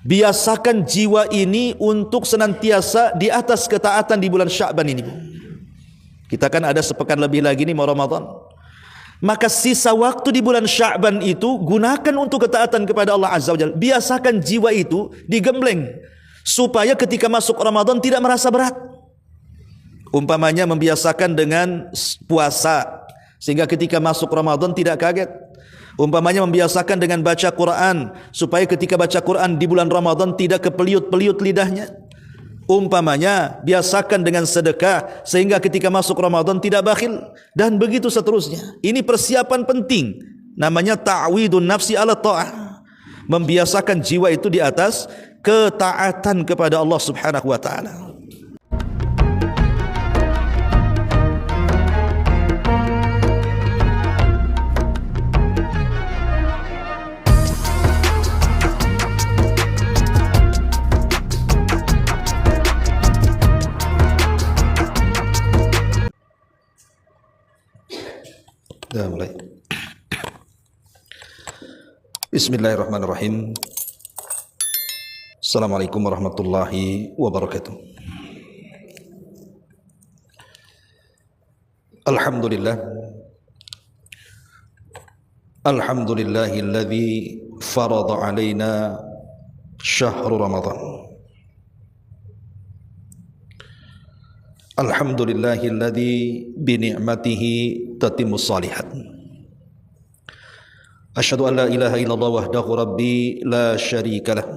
Biasakan jiwa ini untuk senantiasa di atas ketaatan di bulan Sya'ban ini, Bu. Kita kan ada sepekan lebih lagi nih mau Ramadan. Maka sisa waktu di bulan Sya'ban itu gunakan untuk ketaatan kepada Allah Azza wa Jalla. Biasakan jiwa itu digembleng supaya ketika masuk Ramadan tidak merasa berat. Umpamanya membiasakan dengan puasa sehingga ketika masuk Ramadan tidak kaget. Umpamanya membiasakan dengan baca Quran supaya ketika baca Quran di bulan Ramadan tidak kepeliut-peliut lidahnya. Umpamanya biasakan dengan sedekah sehingga ketika masuk Ramadan tidak bakhil, dan begitu seterusnya. Ini persiapan penting, namanya ta'widun nafsi ala ta'ah. Membiasakan jiwa itu di atas ketaatan kepada Allah Subhanahu wa taala. Dah mulai. Bismillahirrahmanirrahim. Assalamualaikum warahmatullahi wabarakatuh. Alhamdulillah. Alhamdulillahilladzi farada alaina syahrul Ramadan. Alhamdulillahilladzi bi ni'matihi tatimmus shalihat. Asyhadu an la ilaha illallah wahdahu rabbi la syarika lah.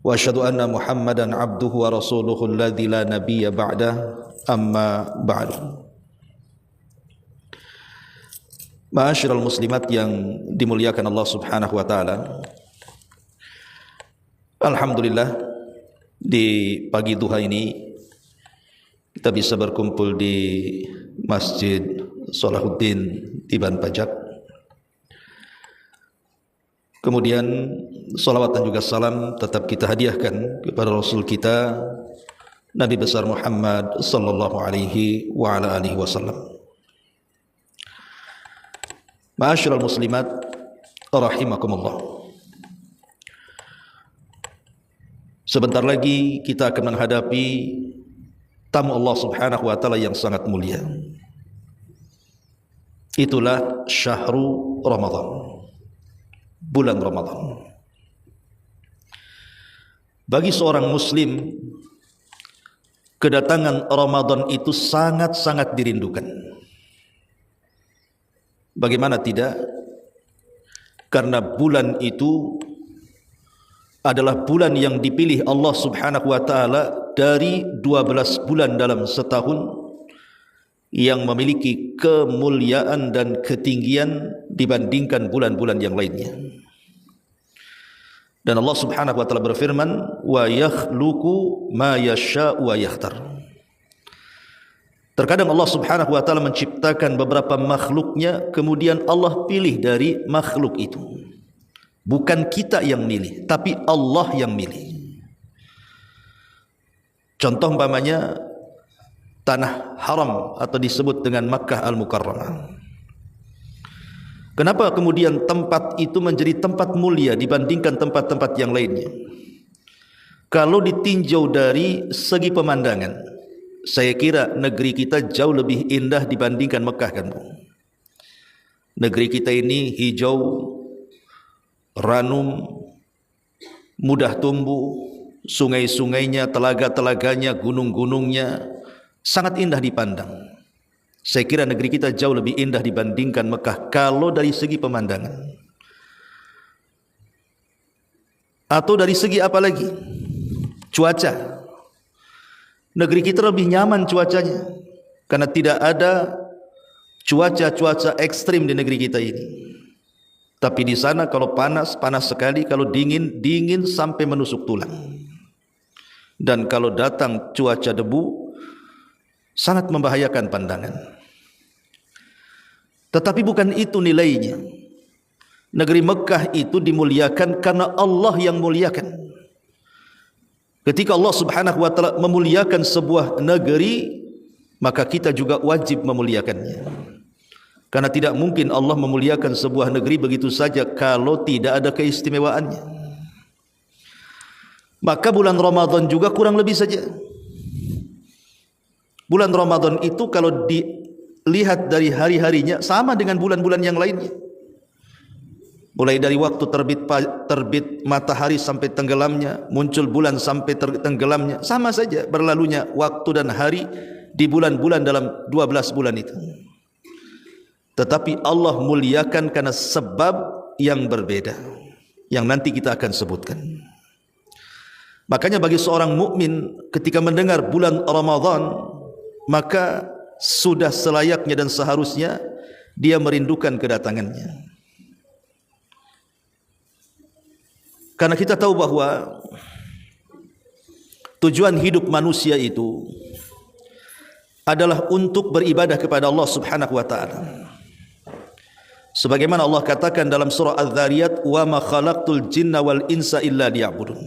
Wa asyhadu anna Muhammadan abduhu wa rasuluhu alladzi la nabiyya ba'dah, amma ba'du. Ma'asyiral muslimat yang dimuliakan Allah Subhanahu wa taala. Alhamdulillah di pagi duha ini kita bisa berkumpul di Masjid Salahuddin di Ban Pajak. Kemudian salawat dan juga salam tetap kita hadiahkan kepada Rasul kita Nabi besar Muhammad sallallahu alaihi wa ala alihi wasallam. Ma'asyiral muslimat rahimakumullah. Sebentar lagi kita akan menghadapi tamu Allah Subhanahu wa taala yang sangat mulia. Itulah syahrul Ramadan, bulan Ramadan. Bagi seorang muslim, kedatangan Ramadan itu sangat-sangat dirindukan. Bagaimana tidak? Karena bulan itu adalah bulan yang dipilih Allah Subhanahu wa taala dari 12 bulan dalam setahun yang memiliki kemuliaan dan ketinggian dibandingkan bulan-bulan yang lainnya. Dan Allah Subhanahu wa taala berfirman, wa yakhluqu ma yasha'u wa yakhtar. Terkadang Allah Subhanahu wa taala menciptakan beberapa makhluknya, kemudian Allah pilih dari makhluk itu. Bukan kita yang milih, tapi Allah yang milih. Contoh umpamanya tanah haram atau disebut dengan Makkah Al-Mukarramah. Kenapa kemudian tempat itu menjadi tempat mulia dibandingkan tempat-tempat yang lainnya? Kalau ditinjau dari segi pemandangan, saya kira negeri kita jauh lebih indah dibandingkan Mekah, kan? Negeri kita ini hijau, ranum, mudah tumbuh, sungai-sungainya, telaga-telaganya, gunung-gunungnya sangat indah dipandang. Saya kira negeri kita jauh lebih indah dibandingkan Mekah kalau dari segi pemandangan. Atau dari segi apa lagi? Cuaca. Negeri kita lebih nyaman cuacanya karena tidak ada cuaca-cuaca ekstrim di negeri kita ini. Tapi di sana kalau panas, panas sekali, kalau dingin, dingin sampai menusuk tulang. Dan kalau datang cuaca debu, sangat membahayakan pandangan. Tetapi bukan itu nilainya. Negeri Mekah itu dimuliakan karena Allah yang muliakan. Ketika Allah Subhanahu wa taala memuliakan sebuah negeri, maka kita juga wajib memuliakannya. Karena tidak mungkin Allah memuliakan sebuah negeri begitu saja kalau tidak ada keistimewaannya. Maka bulan Ramadan juga kurang lebih saja. Bulan Ramadan itu kalau dilihat dari hari-harinya sama dengan bulan-bulan yang lainnya. Mulai dari waktu terbit matahari sampai tenggelamnya, muncul bulan sampai tenggelamnya, sama saja berlalunya waktu dan hari di bulan-bulan dalam 12 bulan itu. Tetapi Allah muliakan karena sebab yang berbeda, yang nanti kita akan sebutkan. Makanya bagi seorang mukmin ketika mendengar bulan Ramadan, maka sudah selayaknya dan seharusnya dia merindukan kedatangannya. Karena kita tahu bahwa tujuan hidup manusia itu adalah untuk beribadah kepada Allah Subhanahu wa taala. Sebagaimana Allah katakan dalam surah Az-Zariyat, "Wa ma khalaqtul jinna wal insa illa liya'budun."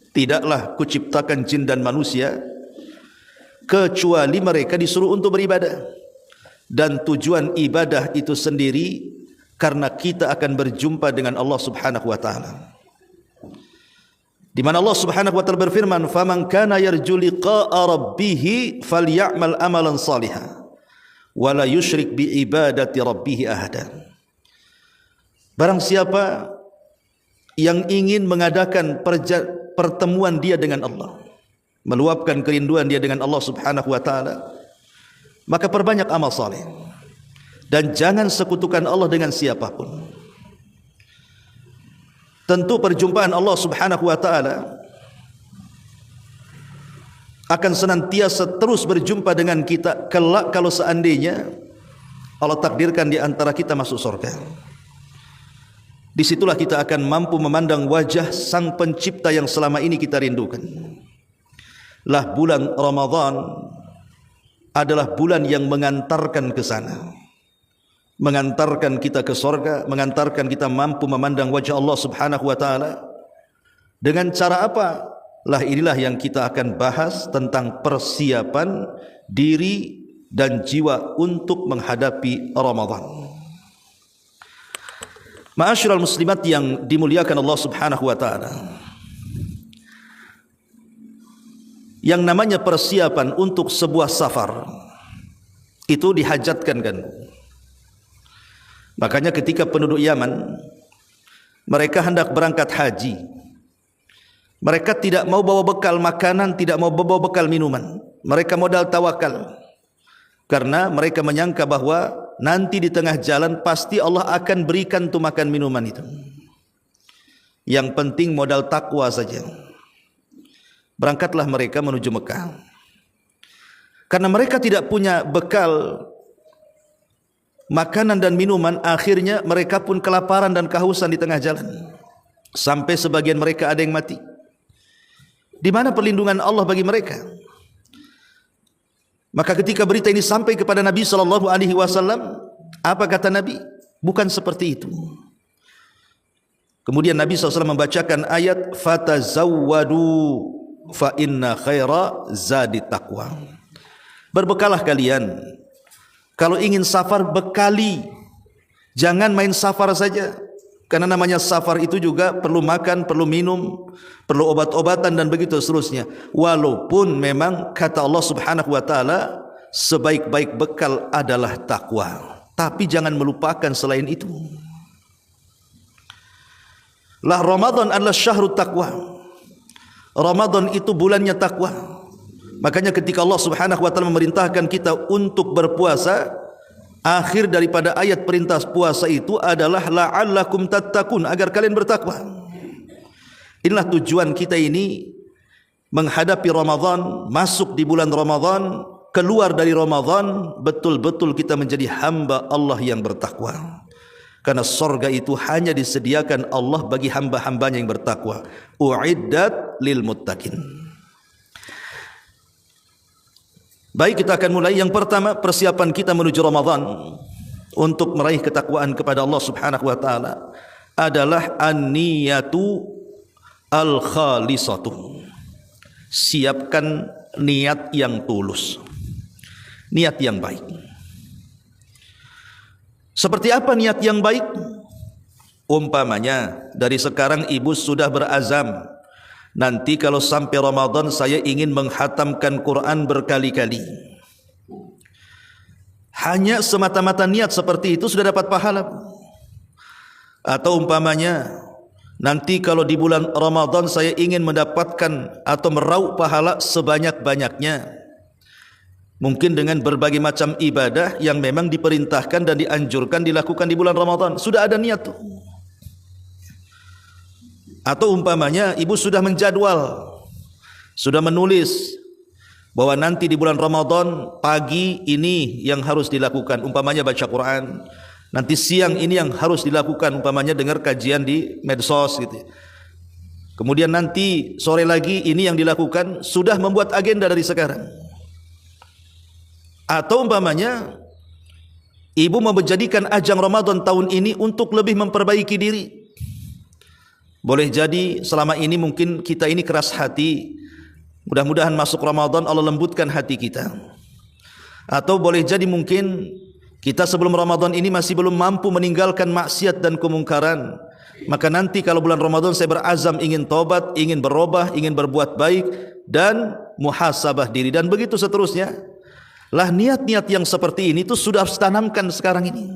Tidaklah kuciptakan jin dan manusia kecuali mereka disuruh untuk beribadah. Dan tujuan ibadah itu sendiri karena kita akan berjumpa dengan Allah Subhanahu wa taala. Di mana Allah Subhanahu wa taala berfirman, "Faman kana yarju liqa'a rabbih falyamal amalan salihan wa la yusyrik bi ibadati rabbih ahada." Barang siapa yang ingin mengadakan pertemuan dia dengan Allah, meluapkan kerinduan dia dengan Allah Subhanahu wa taala, maka perbanyak amal saleh dan jangan sekutukan Allah dengan siapapun. Tentu perjumpaan Allah Subhanahu wa taala akan senantiasa terus berjumpa dengan kita kelak kalau seandainya Allah takdirkan di antara kita masuk surga. Disitulah kita akan mampu memandang wajah Sang Pencipta yang selama ini kita rindukan. Lah bulan Ramadan adalah bulan yang mengantarkan ke sana, mengantarkan kita ke surga, mengantarkan kita mampu memandang wajah Allah Subhanahu wa taala. Dengan cara apa? Lah inilah yang kita akan bahas tentang persiapan diri dan jiwa untuk menghadapi Ramadan. Ma'asyiral muslimat yang dimuliakan Allah Subhanahu wa taala, yang namanya persiapan untuk sebuah safar itu dihajatkan kan. Makanya ketika penduduk Yaman mereka hendak berangkat haji, mereka tidak mau bawa bekal makanan, tidak mau bawa bekal minuman. Mereka modal tawakal, karena mereka menyangka bahwa nanti di tengah jalan pasti Allah akan berikan tu makan minuman itu. Yang penting modal takwa saja. Berangkatlah mereka menuju Mekah. Karena mereka tidak punya bekal makanan dan minuman, akhirnya mereka pun kelaparan dan kehausan di tengah jalan. Sampai sebagian mereka ada yang mati. Di mana perlindungan Allah bagi mereka? Maka ketika berita ini sampai kepada Nabi SAW, apa kata Nabi? Bukan seperti itu. Kemudian Nabi SAW membacakan ayat, "Fatazawwadu fa inna khaira zadi taqwa." Berbekalah kalian. Kalau ingin safar, bekali. Jangan main safar saja. Karena namanya safar itu juga perlu makan, perlu minum, perlu obat-obatan dan begitu seterusnya. Walaupun memang kata Allah Subhanahu wa taala, sebaik-baik bekal adalah takwa. Tapi jangan melupakan selain itu. Lah Ramadan adalah syahrut taqwa. Ramadan itu bulannya takwa. Makanya ketika Allah Subhanahu wa taala memerintahkan kita untuk berpuasa, akhir daripada ayat perintah puasa itu adalah la'allakum tattaqun, agar kalian bertakwa. Inilah tujuan kita ini menghadapi Ramadan, masuk di bulan Ramadan, keluar dari Ramadan, betul-betul kita menjadi hamba Allah yang bertakwa. Karena surga itu hanya disediakan Allah bagi hamba-hambanya yang bertakwa. U'iddat lil muttaqin. Baik, kita akan mulai. Yang pertama, persiapan kita menuju Ramadan untuk meraih ketakwaan kepada Allah Subhanahu wa taala adalah an-niyatu al-khalisatu. Siapkan niat yang tulus, niat yang baik. Seperti apa niat yang baik? Umpamanya dari sekarang ibu sudah berazam nanti kalau sampai Ramadan saya ingin menghatamkan Quran berkali-kali. Hanya semata-mata niat seperti itu sudah dapat pahala. Atau umpamanya, nanti kalau di bulan Ramadan saya ingin mendapatkan atau meraup pahala sebanyak-banyaknya. Mungkin dengan berbagai macam ibadah yang memang diperintahkan dan dianjurkan dilakukan di bulan Ramadan. Sudah ada niat tuh. Atau umpamanya ibu sudah menjadwal, sudah menulis bahwa nanti di bulan Ramadan pagi ini yang harus dilakukan, umpamanya baca Quran. Nanti siang ini yang harus dilakukan, umpamanya dengar kajian di medsos gitu. Kemudian nanti sore lagi ini yang dilakukan, sudah membuat agenda dari sekarang. Atau umpamanya ibu mau menjadikan ajang Ramadan tahun ini untuk lebih memperbaiki diri. Boleh jadi selama ini mungkin kita ini keras hati. Mudah-mudahan masuk Ramadan Allah lembutkan hati kita. Atau boleh jadi mungkin kita sebelum Ramadan ini masih belum mampu meninggalkan maksiat dan kemungkaran. Maka nanti kalau bulan Ramadan saya berazam ingin tobat, ingin berubah, ingin berbuat baik dan muhasabah diri dan begitu seterusnya. Lah niat-niat yang seperti ini itu sudah harus tanamkan sekarang ini.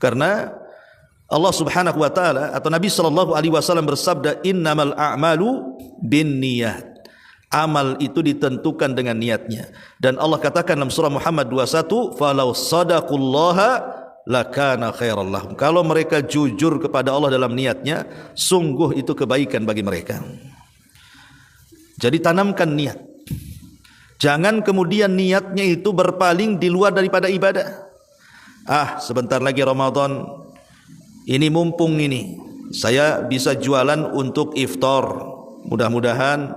Karena Allah Subhanahu wa taala atau Nabi sallallahu alaihi wasallam bersabda, "Innamal a'malu binniyat." Amal itu ditentukan dengan niatnya. Dan Allah katakan dalam surah Muhammad 21, "Falau shadaqullaha lakana khairal lahum." Kalau mereka jujur kepada Allah dalam niatnya, sungguh itu kebaikan bagi mereka. Jadi tanamkan niat. Jangan kemudian niatnya itu berpaling di luar daripada ibadah. Sebentar lagi Ramadan. Ini mumpung ini saya bisa jualan untuk iftar. Mudah-mudahan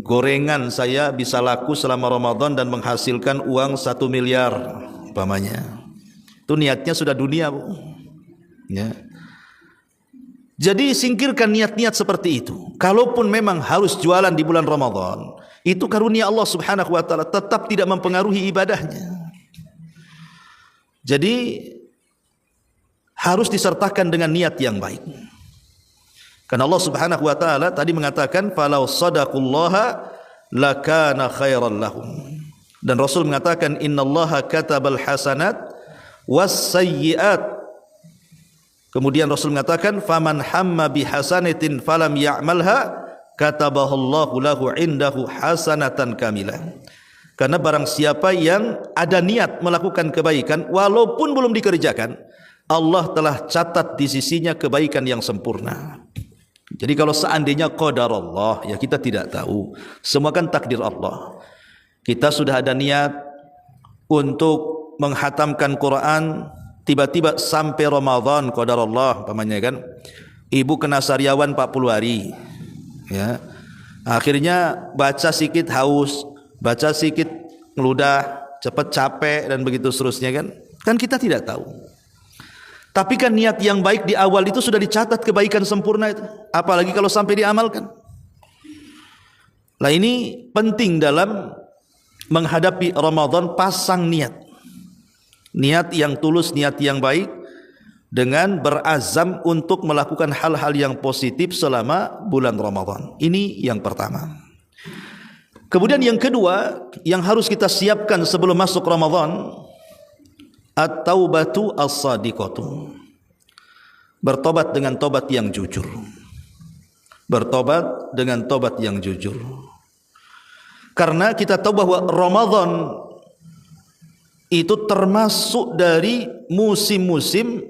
gorengan saya bisa laku selama Ramadan dan menghasilkan uang 1 miliar umpamanya. Itu niatnya sudah dunia, Bu. Ya. Jadi singkirkan niat-niat seperti itu. Kalaupun memang harus jualan di bulan Ramadan, itu karunia Allah Subhanahu wa taala, tetap tidak mempengaruhi ibadahnya. Jadi harus disertakan dengan niat yang baik. Karena Allah Subhanahu wa taala tadi mengatakan falau shadaqullaha lakana khairal lahum. Dan Rasul mengatakan innallaha katabal hasanat was sayyiat. Kemudian Rasul mengatakan faman hamma bihasanatin falam ya'malha katabahallahu lahu indahu hasanatan kamilah. Karena barang siapa yang ada niat melakukan kebaikan walaupun belum dikerjakan, Allah telah catat di sisinya kebaikan yang sempurna. Jadi kalau seandainya qadar Allah, ya kita tidak tahu. Semua kan takdir Allah. Kita sudah ada niat untuk menghatamkan Quran, tiba-tiba sampai Ramadan qadar Allah, pamannya kan. Ibu kena sariawan 40 hari. Ya. Akhirnya baca sedikit haus, baca sedikit ngeludah, cepat capek dan begitu seterusnya kan. Kan kita tidak tahu. Tapi kan niat yang baik di awal itu sudah dicatat kebaikan sempurna itu. Apalagi kalau sampai diamalkan. Nah ini penting dalam menghadapi Ramadan, pasang niat. Niat yang tulus, niat yang baik. Dengan berazam untuk melakukan hal-hal yang positif selama bulan Ramadan. Ini yang pertama. Kemudian yang kedua, yang harus kita siapkan sebelum masuk Ramadan, at-taubatu as-sadiqatu. Bertobat dengan tobat yang jujur. Bertobat dengan tobat yang jujur. Karena kita tahu bahwa Ramadan itu termasuk dari musim-musim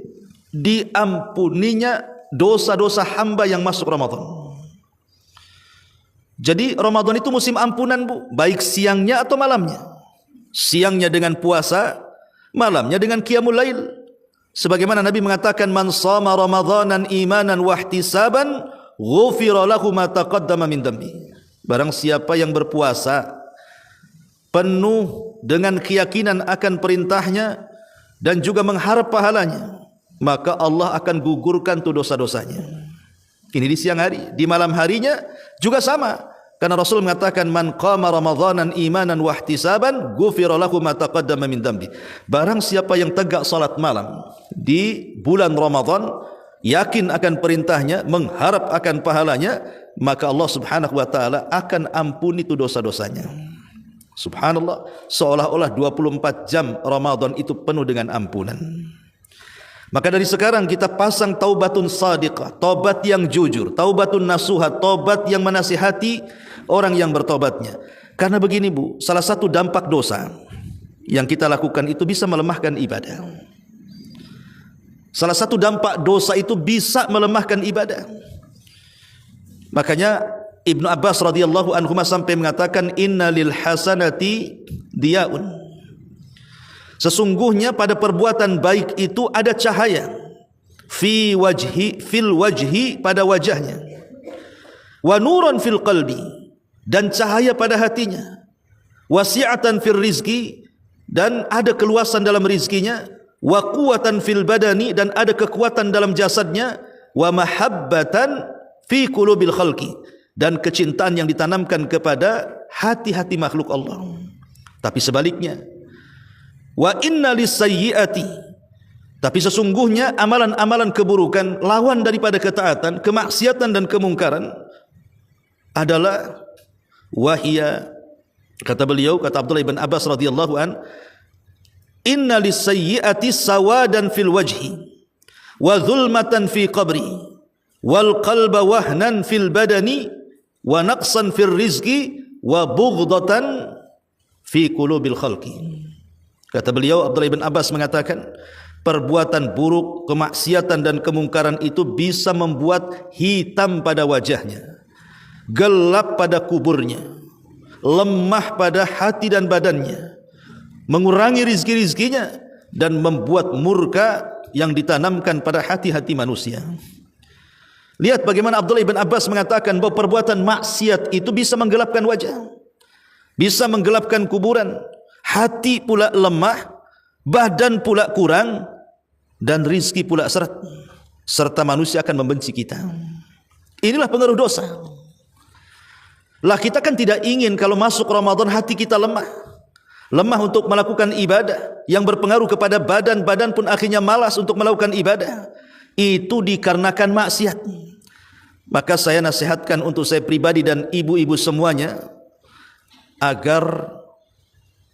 diampuninya dosa-dosa hamba yang masuk Ramadan. Jadi Ramadan itu musim ampunan, Bu, baik siangnya atau malamnya. Siangnya dengan puasa, malamnya dengan qiyamul lail. Sebagaimana Nabi mengatakan man shama ramadhanan imanan wa ihtisaban ghufira lahu ma taqaddama min dhanbi. Barang siapa yang berpuasa penuh dengan keyakinan akan perintahnya dan juga mengharap pahalanya, maka Allah akan gugurkan tu dosa-dosanya. Ini di siang hari. Di malam harinya juga sama. Karena Rasul mengatakan man qama ramadhanan imanan wa ihtisaban ghufira lahu ma taqaddama min dhanbi. Barang siapa yang tegak salat malam di bulan Ramadan, yakin akan perintahnya, mengharap akan pahalanya, maka Allah Subhanahu wa taala akan ampuni itu dosa-dosanya. Subhanallah, seolah-olah 24 jam Ramadan itu penuh dengan ampunan. Maka dari sekarang kita pasang taubatun sadiqah, taubat yang jujur, taubatun nasuha, taubat yang menasihati orang yang bertobatnya. Karena begini Bu, salah satu dampak dosa yang kita lakukan itu bisa melemahkan ibadah. Salah satu dampak dosa itu bisa melemahkan ibadah. Makanya Ibnu Abbas radhiyallahu anhu sampai mengatakan innalil hasanati diyaun. Sesungguhnya pada perbuatan baik itu ada cahaya fil wajhi pada wajahnya. Wa nuran fil qalbi, dan cahaya pada hatinya. Wasi'atan fil rizki, dan ada keluasan dalam rizkinya. Wa quwwatan fil badani, dan ada kekuatan dalam jasadnya. Wa mahabbatan fi qulubil khalqi, dan kecintaan yang ditanamkan kepada hati-hati makhluk Allah. Tapi sebaliknya, wa inna lisayyiati, tapi sesungguhnya amalan-amalan keburukan, lawan daripada ketaatan, kemaksiatan dan kemungkaran adalah wahia, kata beliau, kata Abdullah ibn Abbas radhiyallahu an, inna lisayyiati sawadan fil wajhi wa dhulmatan fi qabri wal qalba wahnan fil badani wa naqsan fil rizqi wa bughdatan fi qulubil khalqi. Kata beliau, Abdullah bin Abbas mengatakan, perbuatan buruk, kemaksiatan dan kemungkaran itu bisa membuat hitam pada wajahnya, gelap pada kuburnya, lemah pada hati dan badannya, mengurangi rizki-rizkinya, dan membuat murka yang ditanamkan pada hati-hati manusia. Lihat bagaimana Abdullah bin Abbas mengatakan bahwa perbuatan maksiat itu bisa menggelapkan wajah, bisa menggelapkan kuburan, hati pula lemah, badan pula kurang, dan rizki pula seret, serta manusia akan membenci kita. Inilah pengaruh dosa. Lah kita kan tidak ingin kalau masuk Ramadan hati kita lemah, lemah untuk melakukan ibadah, yang berpengaruh kepada badan pun akhirnya malas untuk melakukan ibadah. Itu dikarenakan maksiat. Maka saya nasihatkan untuk saya pribadi dan ibu-ibu semuanya agar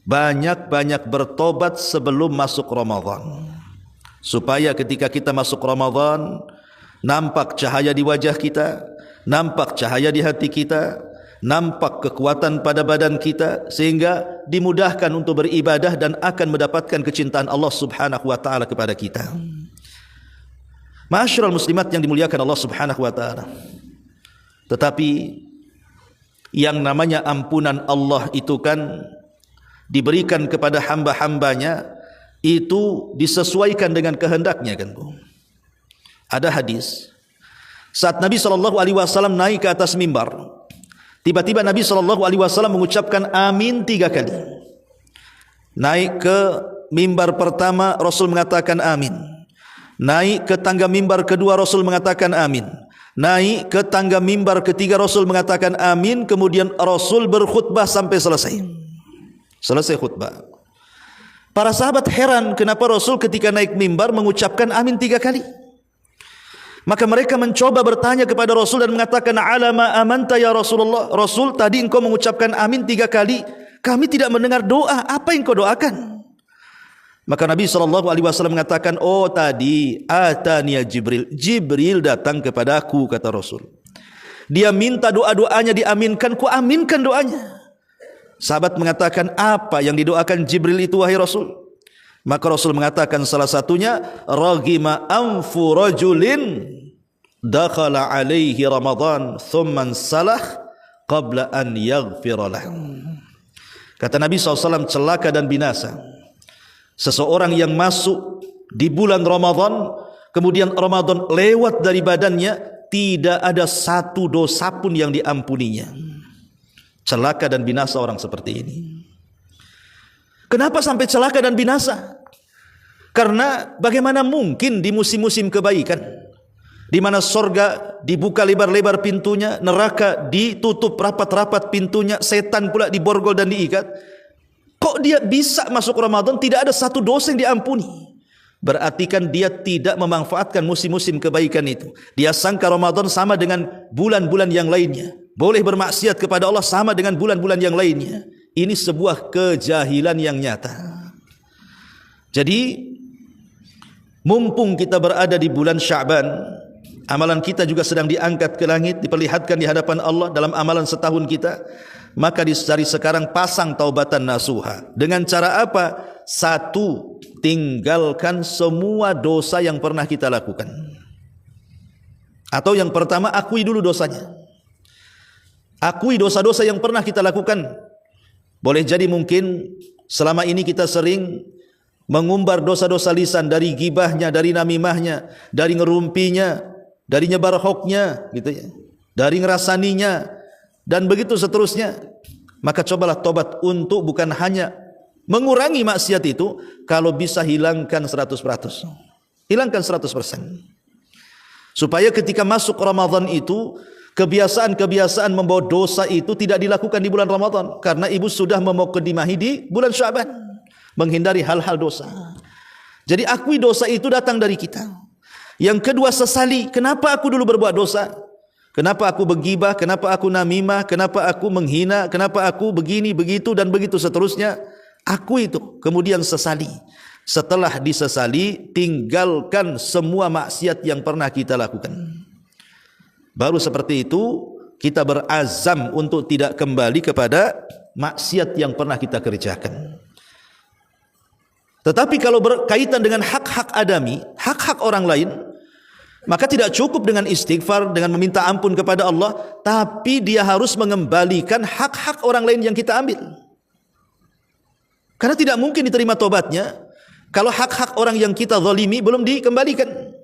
banyak-banyak bertobat sebelum masuk Ramadan, supaya ketika kita masuk Ramadan nampak cahaya di wajah kita, nampak cahaya di hati kita, nampak kekuatan pada badan kita, sehingga dimudahkan untuk beribadah dan akan mendapatkan kecintaan Allah Subhanahu wa taala kepada kita. Ma'asyiral muslimat yang dimuliakan Allah Subhanahu wa taala. Tetapi yang namanya ampunan Allah itu kan diberikan kepada hamba-hambanya itu disesuaikan dengan kehendaknya kan Bu. Ada hadis saat Nabi SAW naik ke atas mimbar, tiba-tiba Nabi SAW mengucapkan amin 3 kali. Naik ke mimbar pertama Rasul mengatakan amin, naik ke tangga mimbar kedua Rasul mengatakan amin, naik ke tangga mimbar ketiga Rasul mengatakan amin, kemudian Rasul berkhutbah sampai selesai khutbah. Para sahabat heran kenapa Rasul ketika naik mimbar mengucapkan amin 3 kali. Maka mereka mencoba bertanya kepada Rasul dan mengatakan, alama amanta ya Rasulullah, Rasul tadi engkau mengucapkan amin 3 kali, kami tidak mendengar doa, apa yang kau doakan? Maka Nabi SAW mengatakan, oh tadi ataniya Jibril, Jibril datang kepada aku, kata Rasul. Dia minta doa-doanya diaminkan, ku aminkan doanya. Sahabat mengatakan, apa yang didoakan Jibril itu wahai Rasul? Maka Rasul mengatakan salah satunya, ragima anfu rajulin dakhala alaihi Ramadan thumman salah qabla an yaghfira lahu. Kata Nabi SAW, celaka dan binasa seseorang yang masuk di bulan Ramadan, kemudian Ramadan lewat dari badannya, tidak ada satu dosa pun yang diampuninya. Celaka dan binasa orang seperti ini. Kenapa sampai celaka dan binasa? Karena bagaimana mungkin di musim-musim kebaikan, di mana sorga dibuka lebar-lebar pintunya, neraka ditutup rapat-rapat pintunya, setan pula diborgol dan diikat, kok dia bisa masuk Ramadan tidak ada satu dosa yang diampuni? berarti kan dia tidak memanfaatkan musim-musim kebaikan itu. Dia sangka Ramadan sama dengan bulan-bulan yang lainnya, boleh bermaksiat kepada Allah sama dengan bulan-bulan yang lainnya. Ini sebuah kejahilan yang nyata. Jadi mumpung kita berada di bulan Sya'ban, amalan kita juga sedang diangkat ke langit, diperlihatkan di hadapan Allah dalam amalan setahun kita, maka dari sekarang pasang taubatan nasuha. Dengan cara apa? Satu, tinggalkan semua dosa yang pernah kita lakukan. Atau yang pertama, akui dulu dosanya. Akui dosa-dosa yang pernah kita lakukan. Boleh jadi mungkin selama ini kita sering mengumbar dosa-dosa lisan, dari gibahnya, dari namimahnya, dari ngerumpinya, dari nyebar hoaxnya, gitu ya, dari ngerasaninya, dan begitu seterusnya. Maka cobalah tobat untuk bukan hanya mengurangi maksiat itu, kalau bisa hilangkan 100%. Hilangkan 100%. Supaya ketika masuk Ramadan itu, kebiasaan-kebiasaan membawa dosa itu tidak dilakukan di bulan Ramadan, karena ibu sudah memukadimahi di bulan Sya'ban, menghindari hal-hal dosa. Jadi akui dosa itu datang dari kita. Yang kedua, sesali. Kenapa aku dulu berbuat dosa? Kenapa aku bergibah? Kenapa aku namimah? Kenapa aku menghina? Kenapa aku begini, begitu, dan begitu seterusnya? Akui itu. Kemudian sesali. Setelah disesali, tinggalkan semua maksiat yang pernah kita lakukan. Baru seperti itu, kita berazam untuk tidak kembali kepada maksiat yang pernah kita kerjakan. Tetapi kalau berkaitan dengan hak-hak adami, hak-hak orang lain, maka tidak cukup dengan istighfar, dengan meminta ampun kepada Allah, tapi dia harus mengembalikan hak-hak orang lain yang kita ambil. Karena tidak mungkin diterima tobatnya kalau hak-hak orang yang kita zalimi belum dikembalikan.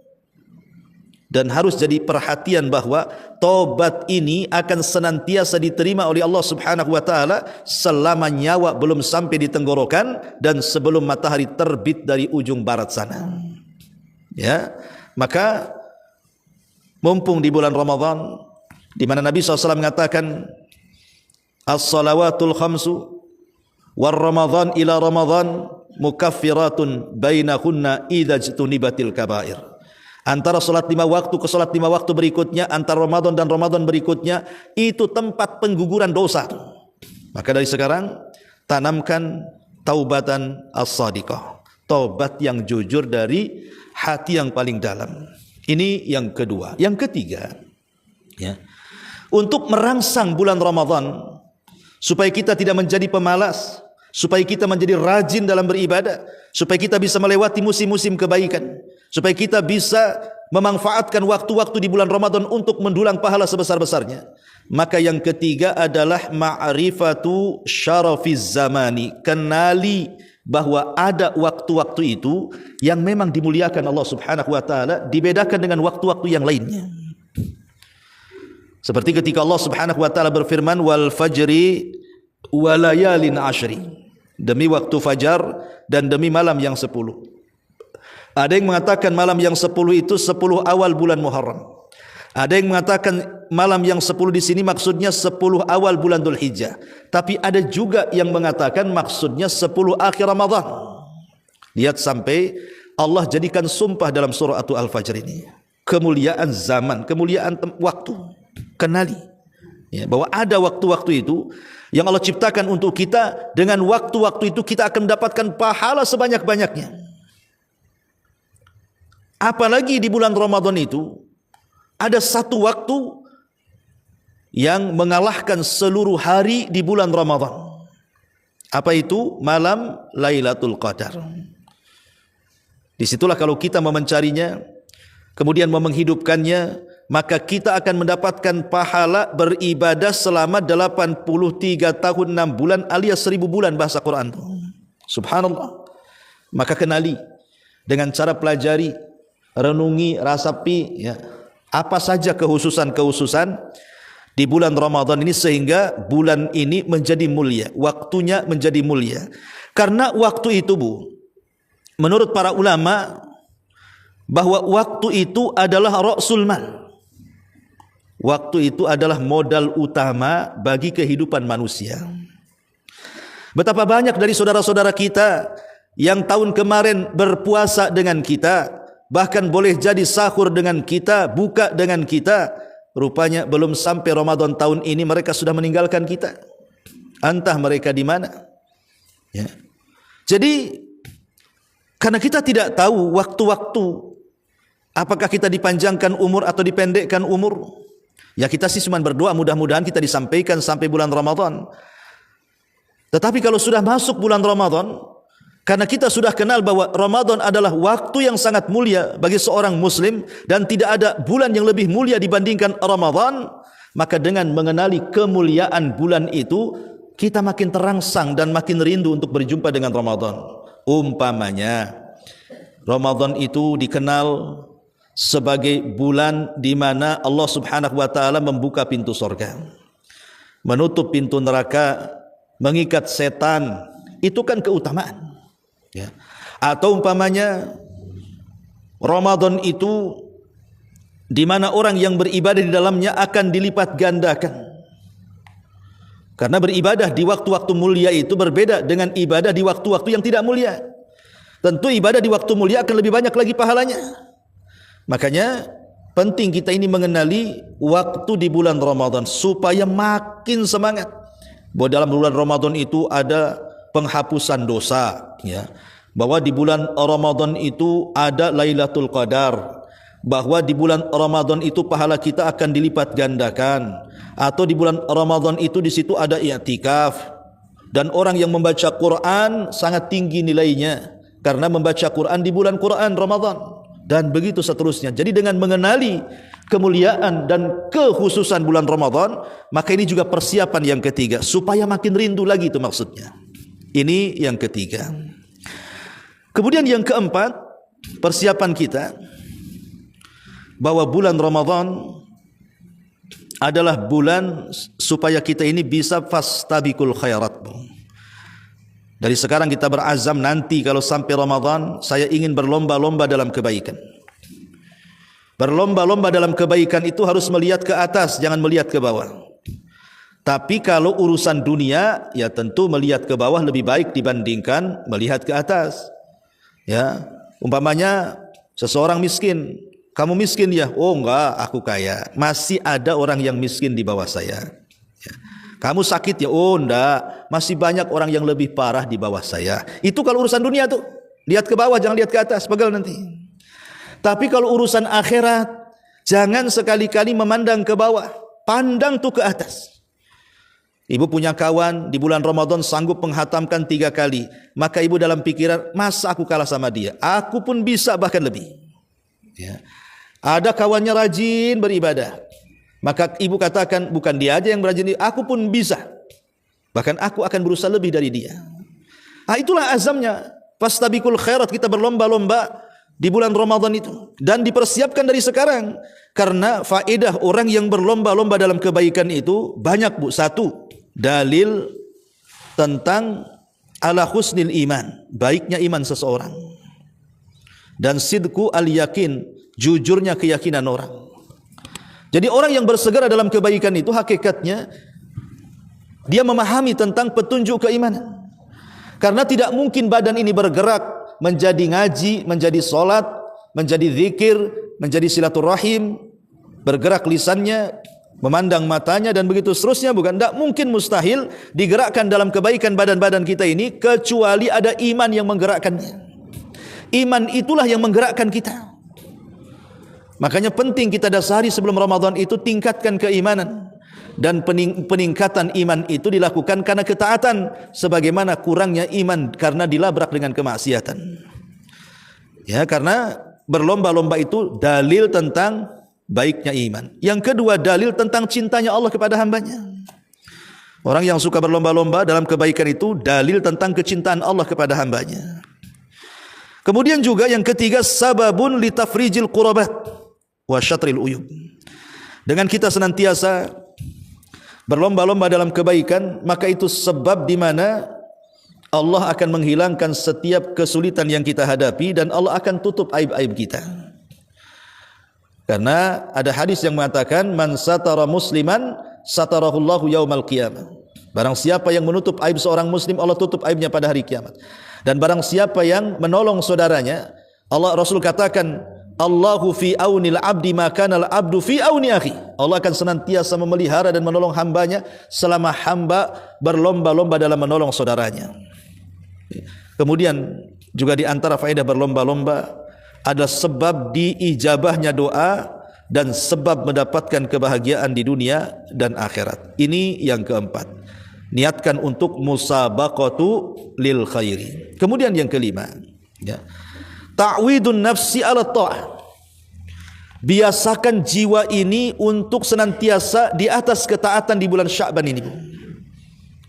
Dan harus jadi perhatian bahwa tobat ini akan senantiasa diterima oleh Allah Subhanahu wa taala selama nyawa belum sampai di tenggorokan dan sebelum matahari terbit dari ujung barat sana. Ya, maka mumpung di bulan Ramadan, di mana Nabi SAW mengatakan as-salawatul khamsu war Ramadan ila Ramadan mukaffiratun bainahunna idza jtunibatil kabair. Antara salat 5 waktu ke salat 5 waktu berikutnya, antara Ramadan dan Ramadan berikutnya, itu tempat pengguguran dosa. Maka dari sekarang tanamkan taubatan as-sadiqah, taubat yang jujur dari hati yang paling dalam. Ini yang kedua. Yang ketiga, ya, untuk merangsang bulan Ramadan supaya kita tidak menjadi pemalas, supaya kita menjadi rajin dalam beribadah, supaya kita bisa melewati musim-musim kebaikan, supaya kita bisa memanfaatkan waktu-waktu di bulan Ramadan untuk mendulang pahala sebesar-besarnya. Maka yang ketiga adalah ma'rifatu syarafiz zamani, kenali bahwa ada waktu-waktu itu yang memang dimuliakan Allah Subhanahu wa taala, dibedakan dengan waktu-waktu yang lainnya. Seperti ketika Allah Subhanahu wa taala berfirman, wal fajri wa layalin ashri, demi waktu fajar dan demi malam yang 10. Ada yang mengatakan malam yang 10 itu 10 awal bulan Muharram. Ada yang mengatakan malam yang 10 di sini maksudnya 10 awal bulan Dzulhijjah. Tapi ada juga yang mengatakan maksudnya 10 akhir Ramadan. Lihat sampai Allah jadikan sumpah dalam surah Al-Fajr ini. Kemuliaan zaman, kemuliaan waktu. Kenali ya, bahwa ada waktu-waktu itu yang Allah ciptakan untuk kita. Dengan waktu-waktu itu kita akan mendapatkan pahala sebanyak-banyaknya. Apalagi di bulan Ramadan itu ada satu waktu yang mengalahkan seluruh hari di bulan Ramadan. Apa itu? Malam Lailatul Qadar. Disitulah kalau kita mencarinya, kemudian menghidupkannya, maka kita akan mendapatkan pahala beribadah selama 83 tahun 6 bulan alias 1000 bulan bahasa Quran. Subhanallah. Maka kenali dengan cara pelajari, renungi, rasapi ya, apa saja kehususan-kehususan di bulan Ramadan ini sehingga bulan ini menjadi mulia, waktunya menjadi mulia. Karena waktu itu, Bu, menurut para ulama, bahwa waktu itu adalah ra'sul mal. Waktu itu adalah modal utama bagi kehidupan manusia. Betapa banyak dari saudara-saudara kita yang tahun kemarin berpuasa dengan kita, bahkan boleh jadi sahur dengan kita, buka dengan kita, rupanya belum sampai Ramadan tahun ini mereka sudah meninggalkan kita. Entah mereka di mana. Ya. Jadi karena kita tidak tahu waktu-waktu, apakah kita dipanjangkan umur atau dipendekkan umur, ya kita sih cuma berdoa mudah-mudahan kita disampaikan sampai bulan Ramadan. Tetapi kalau sudah masuk bulan Ramadan, karena kita sudah kenal bahwa Ramadan adalah waktu yang sangat mulia bagi seorang muslim dan tidak ada bulan yang lebih mulia dibandingkan Ramadan, maka dengan mengenali kemuliaan bulan itu, kita makin terangsang dan makin rindu untuk berjumpa dengan Ramadan. Umpamanya Ramadan itu dikenal sebagai bulan di mana Allah Subhanahu wa taala membuka pintu surga, menutup pintu neraka, mengikat setan. Itu kan keutamaan. Ya. Atau umpamanya Ramadan itu di mana orang yang beribadah di dalamnya akan dilipat gandakan. Karena beribadah di waktu-waktu mulia itu berbeda dengan ibadah di waktu-waktu yang tidak mulia. Tentu ibadah di waktu mulia akan lebih banyak lagi pahalanya. Makanya penting kita ini mengenali waktu di bulan Ramadan supaya makin semangat. Bahwa dalam bulan Ramadan itu ada penghapusan dosa, ya. Bahwa di bulan Ramadan itu ada Lailatul Qadar. Bahwa di bulan Ramadan itu pahala kita akan dilipat gandakan. Atau di bulan Ramadan itu di situ ada i'tikaf, dan orang yang membaca Quran sangat tinggi nilainya karena membaca Quran di bulan Quran Ramadan, dan begitu seterusnya. Jadi dengan mengenali kemuliaan dan kekhususan bulan Ramadan, maka ini juga persiapan yang ketiga supaya makin rindu lagi, itu maksudnya. Ini yang ketiga. Kemudian yang keempat, persiapan kita bahwa bulan Ramadan adalah bulan supaya kita ini bisa fastabiqul khairat. Dari sekarang kita berazam, nanti kalau sampai Ramadan saya ingin berlomba-lomba dalam kebaikan. Berlomba-lomba dalam kebaikan itu harus melihat ke atas, jangan melihat ke bawah. Tapi kalau urusan dunia, ya tentu melihat ke bawah lebih baik dibandingkan melihat ke atas. Ya, umpamanya seseorang miskin, kamu miskin ya? Oh enggak, aku kaya. Masih ada orang yang miskin di bawah saya. Ya. Kamu sakit ya? Oh enggak, masih banyak orang yang lebih parah di bawah saya. Itu kalau urusan dunia tuh, lihat ke bawah, jangan lihat ke atas, pegal nanti. Tapi kalau urusan akhirat, jangan sekali-kali memandang ke bawah, pandang tuh ke atas. Ibu punya kawan di bulan Ramadan sanggup menghatamkan 3 kali, maka ibu dalam pikiran, masa aku kalah sama dia? Aku pun bisa, bahkan lebih. Ya. Ada kawannya rajin beribadah, maka ibu katakan, bukan dia aja yang rajin, aku pun bisa, bahkan aku akan berusaha lebih dari dia. Itulah azamnya, fastabiqul khairat, kita berlomba-lomba di bulan Ramadan itu, dan dipersiapkan dari sekarang. Karena faedah orang yang berlomba-lomba dalam kebaikan itu banyak, Bu. Satu, dalil tentang ala husnil iman, baiknya iman seseorang, dan sidku al yakin, jujurnya keyakinan orang. Jadi orang yang bersegera dalam kebaikan itu hakikatnya dia memahami tentang petunjuk keimanan. Karena tidak mungkin badan ini bergerak menjadi ngaji, menjadi solat, menjadi zikir, menjadi silaturahim, bergerak lisannya, memandang matanya, dan begitu seterusnya. Bukan, tidak mungkin, mustahil digerakkan dalam kebaikan badan-badan kita ini kecuali ada iman yang menggerakkannya. Iman itulah yang menggerakkan kita. Makanya penting kita dasari sebelum Ramadan itu tingkatkan keimanan, dan peningkatan iman itu dilakukan karena ketaatan, sebagaimana kurangnya iman karena dilabrak dengan kemaksiatan. Ya, karena berlomba-lomba itu dalil tentang baiknya iman. Yang kedua, dalil tentang cintanya Allah kepada hambanya. Orang yang suka berlomba-lomba dalam kebaikan itu dalil tentang kecintaan Allah kepada hambanya. Kemudian juga yang ketiga, sababun litafrijil qurabat wa syatril uyub. Dengan kita senantiasa berlomba-lomba dalam kebaikan, maka itu sebab di mana Allah akan menghilangkan setiap kesulitan yang kita hadapi, dan Allah akan tutup aib-aib kita. Karena ada hadis yang mengatakan, man satara musliman satarahullahu yaumal qiyamah. Barang siapa yang menutup aib seorang muslim, Allah tutup aibnya pada hari kiamat. Dan barang siapa yang menolong saudaranya, Rasul katakan, Allahu fi aunil abdi maka al abdu fi auni akhi. Allah akan senantiasa memelihara dan menolong hambanya selama hamba berlomba-lomba dalam menolong saudaranya. Kemudian juga di antara faedah berlomba-lomba adalah sebab diijabahnya doa dan sebab mendapatkan kebahagiaan di dunia dan akhirat. Ini yang keempat. Niatkan untuk musabaqatu lil khairi. Kemudian yang kelima, ya. Ta'widun nafsi ala ta'ah. Biasakan jiwa ini untuk senantiasa di atas ketaatan di bulan Sya'ban ini, Bu.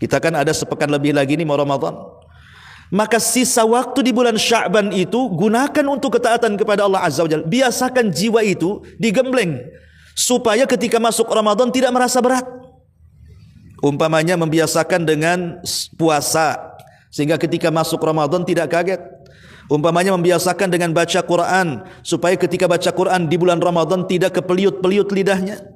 Kita kan ada sepekan lebih lagi nih mau Ramadan. Maka sisa waktu di bulan Sya'ban itu gunakan untuk ketaatan kepada Allah Azza wa Jalla. Biasakan jiwa itu digembleng supaya ketika masuk Ramadan tidak merasa berat. Umpamanya membiasakan dengan puasa sehingga ketika masuk Ramadan tidak kaget. Umpamanya membiasakan dengan baca Quran supaya ketika baca Quran di bulan Ramadan tidak kepeliut-peliut lidahnya.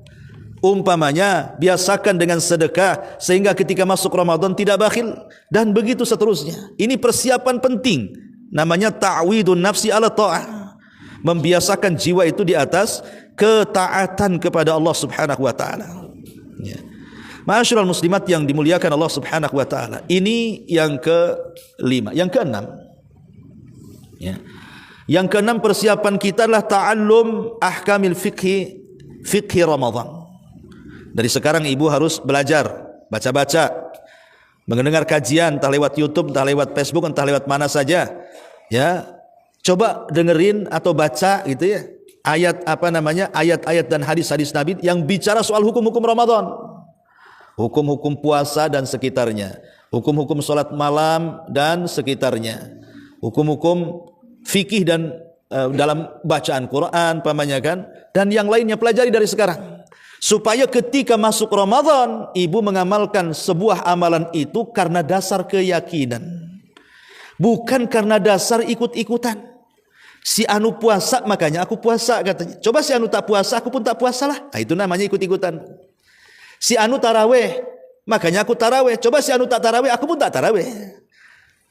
Umpamanya biasakan dengan sedekah sehingga ketika masuk Ramadan tidak bakhil, dan begitu seterusnya. Ini persiapan penting, namanya ta'widun nafsi ala ta'ah. Membiasakan jiwa itu di atas ketaatan kepada Allah Subhanahu wa taala. Ya. Ma'asyiral muslimat yang dimuliakan Allah Subhanahu wa taala. Ini yang kelima, yang keenam. Ya. Yang keenam persiapan kita adalah ta'allum ahkamil fikhi Ramadan. Dari sekarang ibu harus belajar, baca-baca, mendengar kajian entah lewat YouTube, entah lewat Facebook, entah lewat mana saja. Ya. Coba dengerin atau baca gitu ya. Ayat-ayat dan hadis-hadis Nabi yang bicara soal hukum-hukum Ramadan. Hukum-hukum puasa dan sekitarnya, hukum-hukum salat malam dan sekitarnya, hukum-hukum fikih dan dalam bacaan Quran pamannya kan, dan yang lainnya pelajari dari sekarang supaya ketika masuk Ramadan ibu mengamalkan sebuah amalan itu karena dasar keyakinan, bukan karena dasar ikut-ikutan. Si anu puasa makanya aku puasa katanya. Coba si anu tak puasa aku pun tak puasalah. Nah, itu namanya ikut-ikutan. Si anu taraweh, makanya aku taraweh. Coba si anu tak taraweh, aku pun tak taraweh.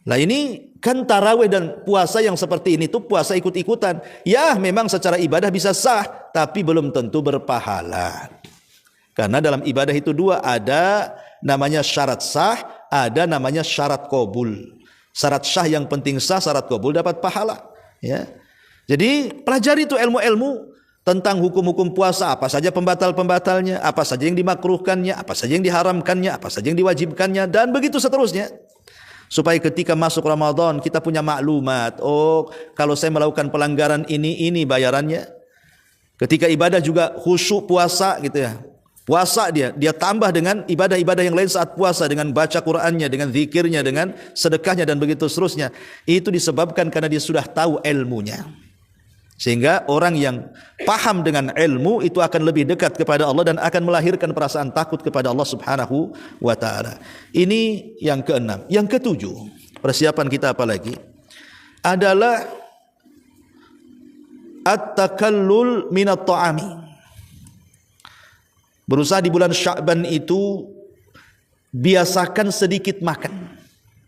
Nah ini kan taraweh dan puasa yang seperti ini tuh puasa ikut-ikutan. Ya memang secara ibadah bisa sah, tapi belum tentu berpahala. Karena dalam ibadah itu dua, ada namanya syarat sah, ada namanya syarat qabul. Syarat sah yang penting sah, syarat qabul dapat pahala. Ya. Jadi pelajari itu ilmu-ilmu tentang hukum-hukum puasa, apa saja pembatal-pembatalnya, apa saja yang dimakruhkannya, apa saja yang diharamkannya, apa saja yang diwajibkannya, dan begitu seterusnya. Supaya ketika masuk Ramadan kita punya maklumat, oh kalau saya melakukan pelanggaran ini bayarannya. Ketika ibadah juga khusyuk puasa gitu ya. Puasa dia tambah dengan ibadah-ibadah yang lain saat puasa, dengan baca Qur'annya, dengan zikirnya, dengan sedekahnya dan begitu seterusnya. Itu disebabkan karena dia sudah tahu ilmunya. Sehingga orang yang paham dengan ilmu itu akan lebih dekat kepada Allah dan akan melahirkan perasaan takut kepada Allah Subhanahu wa taala. Ini yang keenam. Yang ketujuh, persiapan kita apa lagi? Adalah at-takallul minat ta'ami. Berusaha di bulan Sya'ban itu biasakan sedikit makan,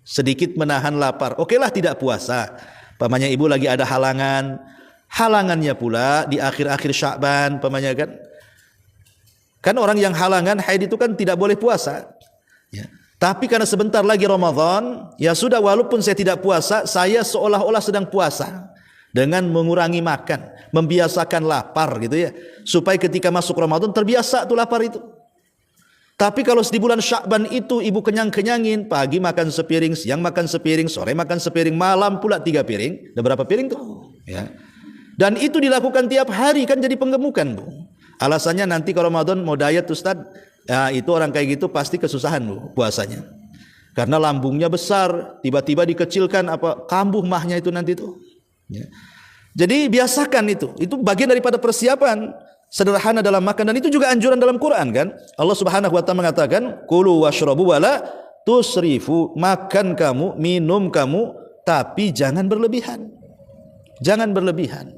sedikit menahan lapar. Okelah tidak puasa. Pamannya ibu lagi ada halangannya pula di akhir-akhir Sya'ban pamannya kan. Kan orang yang halangan haid itu kan tidak boleh puasa. Ya. Tapi karena sebentar lagi Ramadan, ya sudah walaupun saya tidak puasa, saya seolah-olah sedang puasa. Dengan mengurangi makan, membiasakan lapar gitu ya. Supaya ketika masuk Ramadan terbiasa tuh lapar itu. Tapi kalau di bulan Sya'ban itu ibu kenyang-kenyangin, pagi makan sepiring, siang makan sepiring, sore makan sepiring, malam pula 3 piring. Ada berapa piring tuh? Ya. Dan itu dilakukan tiap hari kan jadi penggemukan, Bu. Alasannya nanti kalau Ramadan mau diet Ustaz, ya itu orang kayak gitu pasti kesusahan, Bu, puasanya. Karena lambungnya besar, tiba-tiba dikecilkan kambuh mahnya itu nanti tuh. Ya. Jadi biasakan itu bagian daripada persiapan sederhana dalam makan, dan itu juga anjuran dalam Quran kan. Allah Subhanahu wa taala mengatakan, "Kulu washrabu wala tusrifu." Makan kamu, minum kamu, tapi jangan berlebihan. Jangan berlebihan.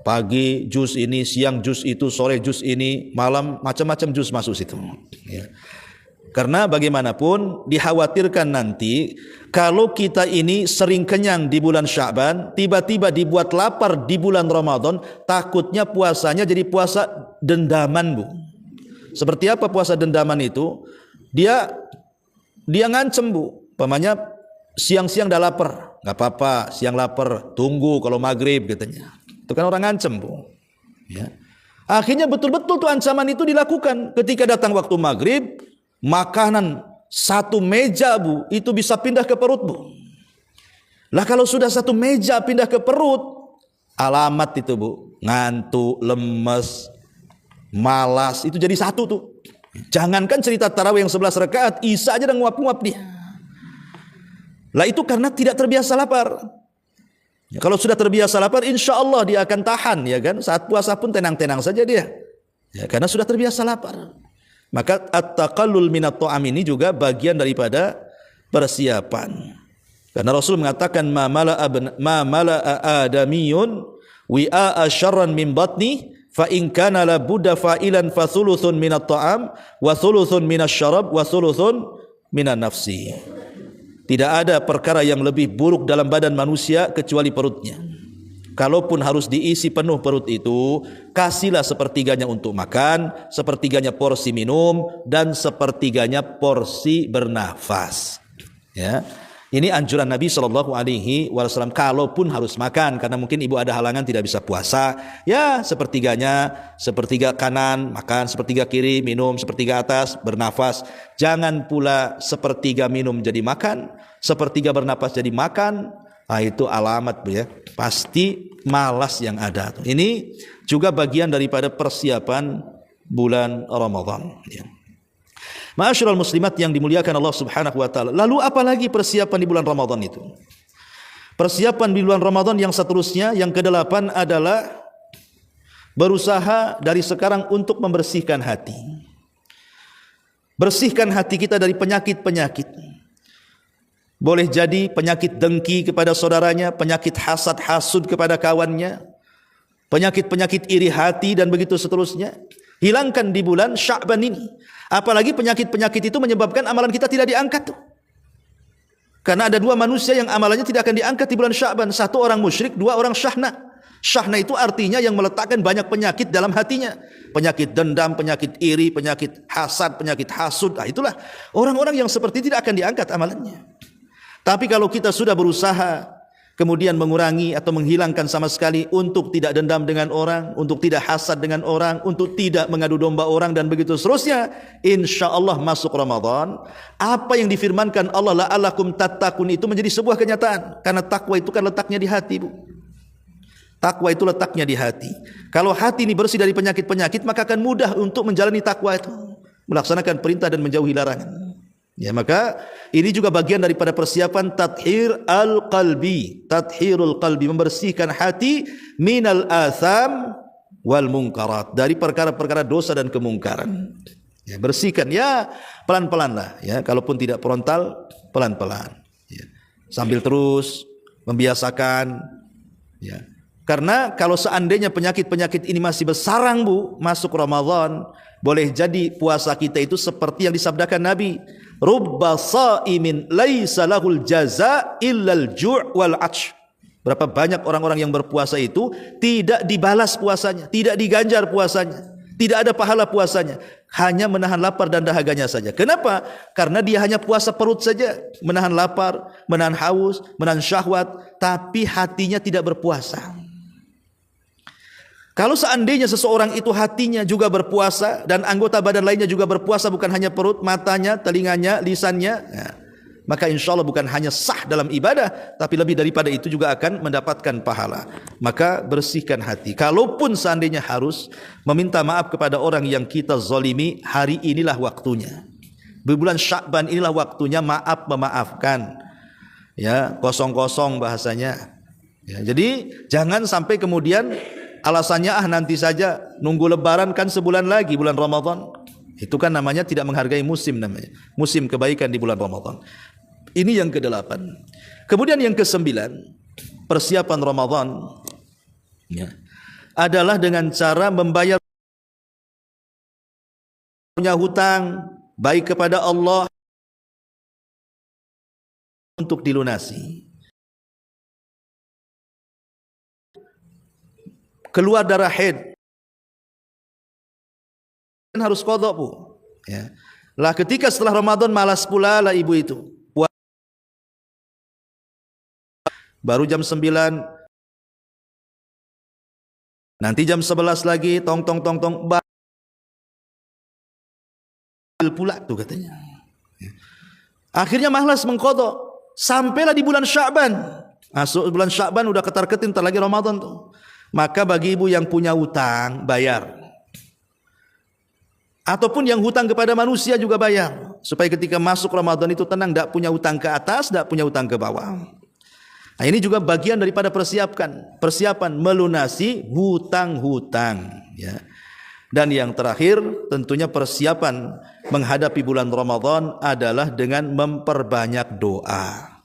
Pagi jus ini, siang jus itu, sore jus ini, malam macam-macam jus masuk situ. Ya. Karena bagaimanapun dikhawatirkan nanti kalau kita ini sering kenyang di bulan Sya'ban, tiba-tiba dibuat lapar di bulan Ramadan, takutnya puasanya jadi puasa dendaman, Bu. Seperti apa puasa dendaman itu? Dia ngancem, Bu. Umpamanya siang-siang dah lapar, nggak apa-apa, siang lapar, tunggu kalau maghrib katanya. Itu kan orang ngancem, Bu. Ya. Akhirnya betul-betul tuh ancaman itu dilakukan. Ketika datang waktu maghrib, makanan satu meja, Bu, itu bisa pindah ke perut, Bu. Lah kalau sudah satu meja pindah ke perut, alamat itu, Bu. Ngantuk, lemes, malas, itu jadi satu tuh. Jangankan cerita tarawih yang 11 rakaat, Isya aja udah nguap-nguap dia. Lah itu karena tidak terbiasa lapar. Ya, kalau sudah terbiasa lapar, insya Allah dia akan tahan, ya kan? Saat puasa pun tenang-tenang saja dia. Ya, karena sudah terbiasa lapar. Maka at-taqallul minat ta'am ini juga bagian daripada persiapan. Karena Rasul mengatakan ma mala'a adamiyun wi'a syarran min batni fa in kana la budda fa'ilan fa thuluthun minat ta'am wa thuluthun minasyarab wa thuluthun minan nafsi. Tidak ada perkara yang lebih buruk dalam badan manusia kecuali perutnya. Kalaupun harus diisi penuh perut itu, kasihlah sepertiganya untuk makan, sepertiganya porsi minum, dan sepertiganya porsi bernafas. Ya, ini anjuran Nabi SAW. Kalaupun harus makan, karena mungkin ibu ada halangan tidak bisa puasa, ya sepertiganya, sepertiga kanan makan, sepertiga kiri minum, sepertiga atas bernafas. Jangan pula sepertiga minum jadi makan, sepertiga bernafas jadi makan. Nah, itu alamat, Bu, ya. Pasti malas yang ada. Ini juga bagian daripada persiapan bulan Ramadan, ya. Ma'asyiral muslimat yang dimuliakan Allah Subhanahu wa taala. Lalu apalagi persiapan di bulan Ramadan itu? Persiapan di bulan Ramadan yang seterusnya, yang ke-8 adalah berusaha dari sekarang untuk membersihkan hati. Bersihkan hati kita dari penyakit-penyakit. Boleh jadi penyakit dengki kepada saudaranya, penyakit hasad-hasud kepada kawannya, penyakit-penyakit iri hati dan begitu seterusnya. Hilangkan di bulan Sya'ban ini. Apalagi penyakit-penyakit itu menyebabkan amalan kita tidak diangkat tuh. Karena ada dua manusia yang amalannya tidak akan diangkat di bulan Sya'ban. Satu orang musyrik, dua orang syahna. Syahna itu artinya yang meletakkan banyak penyakit dalam hatinya. Penyakit dendam, penyakit iri, penyakit hasad, penyakit hasud. Nah, itulah orang-orang yang seperti tidak akan diangkat amalannya. Tapi kalau kita sudah berusaha kemudian mengurangi atau menghilangkan sama sekali untuk tidak dendam dengan orang, untuk tidak hasad dengan orang, untuk tidak mengadu domba orang dan begitu seterusnya, insya Allah masuk Ramadan, apa yang difirmankan Allah la'allakum tattaqun itu menjadi sebuah kenyataan. Karena takwa itu kan letaknya di hati, Bu. Takwa itu letaknya di hati. Kalau hati ini bersih dari penyakit-penyakit, maka akan mudah untuk menjalani takwa itu, melaksanakan perintah dan menjauhi larangan. Ya, maka ini juga bagian daripada persiapan tathhir al-qalbi, tathhirul qalbi, membersihkan hati minal atham wal munkarat, dari perkara-perkara dosa dan kemungkaran. Ya, bersihkan ya pelan-pelan lah, ya, kalaupun tidak frontal, pelan-pelan. Ya. Sambil terus membiasakan, ya. Karena kalau seandainya penyakit-penyakit ini masih bersarang, Bu, masuk Ramadan, boleh jadi puasa kita itu seperti yang disabdakan Nabi, rubba sa'imin laisa lahul jaza illal ju' wal 'atsh. Berapa banyak orang-orang yang berpuasa itu tidak dibalas puasanya, tidak diganjar puasanya, tidak ada pahala puasanya, hanya menahan lapar dan dahaganya saja. Kenapa? Karena dia hanya puasa perut saja, menahan lapar, menahan haus, menahan syahwat, tapi hatinya tidak berpuasa. Kalau seandainya seseorang itu hatinya juga berpuasa dan anggota badan lainnya juga berpuasa, bukan hanya perut, matanya, telinganya, lisannya, ya, maka insya Allah bukan hanya sah dalam ibadah, tapi lebih daripada itu juga akan mendapatkan pahala. Maka bersihkan hati. Kalaupun seandainya harus meminta maaf kepada orang yang kita zalimi, hari inilah waktunya. Di bulan Sya'ban inilah waktunya maaf memaafkan. Ya, kosong-kosong bahasanya. Ya, jadi jangan sampai kemudian alasannya nanti saja, nunggu lebaran kan sebulan lagi, bulan Ramadan. Itu kan namanya tidak menghargai musim, namanya musim kebaikan di bulan Ramadan. Ini yang ke-8. Kemudian yang ke-9, persiapan Ramadan, ya, adalah dengan cara membayar punya hutang, baik kepada Allah untuk dilunasi. Keluar darah haid harus qadha, Bu. Ya. Lah ketika setelah Ramadan malas pula lah ibu itu. Baru jam 9, nanti jam 11 lagi tong pula tuh katanya. Akhirnya malas mengqadha. Sampailah di bulan Sya'ban. Masuk bulan Sya'ban udah ketar-ketir, entar lagi Ramadan tuh. Maka bagi ibu yang punya hutang, bayar. Ataupun yang hutang kepada manusia juga bayar, supaya ketika masuk Ramadan itu tenang, tidak punya hutang ke atas, tidak punya hutang ke bawah. Nah, ini juga bagian daripada persiapan melunasi hutang-hutang, ya. Dan yang terakhir tentunya persiapan menghadapi bulan Ramadan adalah dengan memperbanyak doa.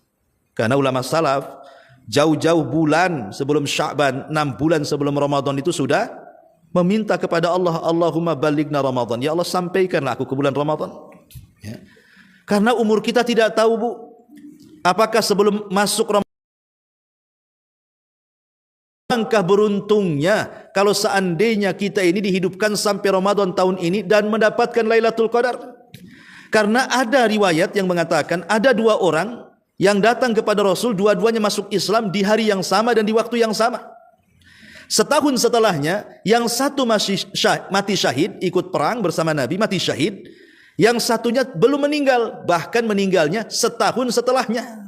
Karena ulama salaf jauh-jauh bulan sebelum Sya'ban, 6 bulan sebelum Ramadan itu sudah meminta kepada Allah, Allahumma balighna Ramadan. Ya Allah, sampaikanlah aku ke bulan Ramadan. Ya. Karena umur kita tidak tahu, Bu. Apakah sebelum masuk Ramadan, langkah beruntungnya kalau seandainya kita ini dihidupkan sampai Ramadan tahun ini dan mendapatkan Lailatul Qadar. Karena ada riwayat yang mengatakan ada 2 orang yang datang kepada Rasul, dua-duanya masuk Islam di hari yang sama dan di waktu yang sama. Setahun setelahnya, yang satu mati syahid, ikut perang bersama Nabi, mati syahid. Yang satunya belum meninggal, bahkan meninggalnya setahun setelahnya.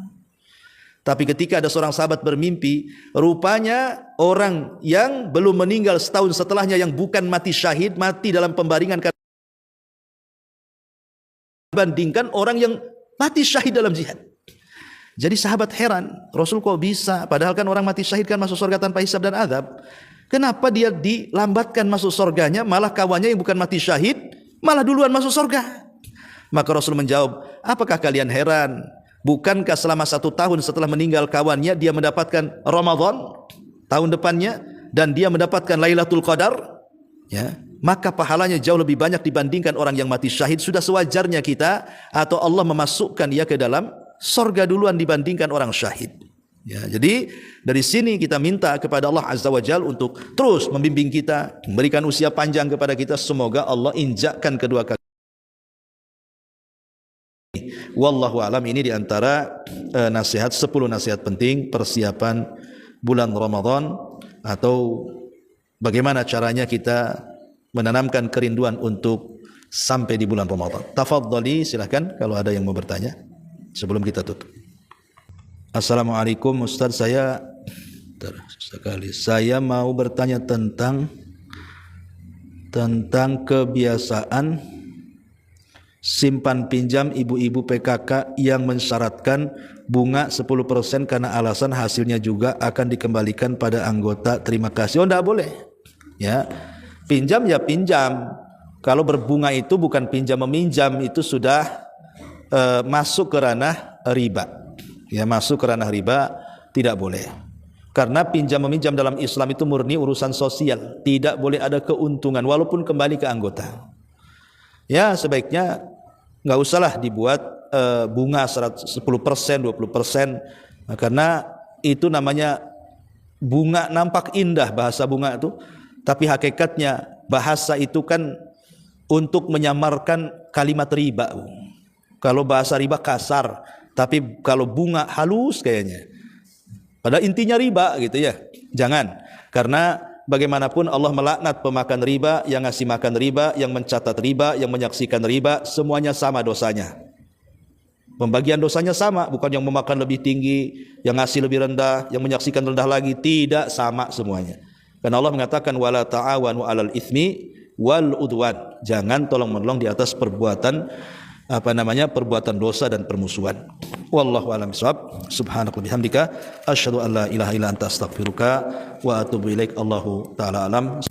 Tapi ketika ada seorang sahabat bermimpi, rupanya orang yang belum meninggal setahun setelahnya, yang bukan mati syahid, mati dalam pembaringan, bandingkan orang yang mati syahid dalam jihad. Jadi sahabat heran, Rasul kok bisa? Padahal kan orang mati syahid kan masuk surga tanpa hisab dan azab. Kenapa dia dilambatkan masuk surganya, malah kawannya yang bukan mati syahid malah duluan masuk surga? Maka Rasul menjawab, apakah kalian heran? Bukankah selama 1 tahun setelah meninggal kawannya, dia mendapatkan Ramadan tahun depannya, dan dia mendapatkan Lailatul Qadar? Ya, maka pahalanya jauh lebih banyak dibandingkan orang yang mati syahid. Sudah sewajarnya kita atau Allah memasukkan dia ke dalam surga duluan dibandingkan orang syahid. Ya, jadi dari sini kita minta kepada Allah Azza wa Jalla untuk terus membimbing kita, memberikan usia panjang kepada kita. Semoga Allah injakkan kedua kaki. Wallahu alam, ini diantara nasihat 10 nasihat penting persiapan bulan Ramadan, atau bagaimana caranya kita menanamkan kerinduan untuk sampai di bulan Ramadan. Tafadhali, silakan kalau ada yang mau bertanya sebelum kita tutup. Assalamualaikum Ustaz, saya mau bertanya tentang kebiasaan simpan pinjam ibu-ibu PKK yang mensyaratkan bunga 10% karena alasan hasilnya juga akan dikembalikan pada anggota. Terima kasih. Oh, tidak boleh. Ya, pinjam ya pinjam. Kalau berbunga itu bukan pinjam meminjam, itu sudah masuk ke ranah riba. Ya, masuk ke ranah riba, tidak boleh. Karena pinjam meminjam dalam Islam itu murni urusan sosial, tidak boleh ada keuntungan walaupun kembali ke anggota. Ya, sebaiknya nggak usahlah dibuat bunga 10%, 20%, karena itu namanya bunga nampak indah, bahasa bunga itu, tapi hakikatnya bahasa itu kan untuk menyamarkan kalimat riba. Kalau bahasa riba kasar, tapi kalau bunga halus kayaknya. Padahal intinya riba gitu ya. Jangan, karena bagaimanapun Allah melaknat pemakan riba, yang ngasih makan riba, yang mencatat riba, yang menyaksikan riba, semuanya sama dosanya. Pembagian dosanya sama, bukan yang memakan lebih tinggi, yang ngasih lebih rendah, yang menyaksikan rendah lagi, tidak sama semuanya. Karena Allah mengatakan wala ta'awanu 'alal itsmi wal udwan. Jangan tolong-menolong di atas perbuatan perbuatan dosa dan permusuhan. Wallahu a'lam bishawab. Subhanaka bihamdika asyhadu an la ilaha illa anta astaghfiruka wa atubu ilaik. Allahu ta'ala alam.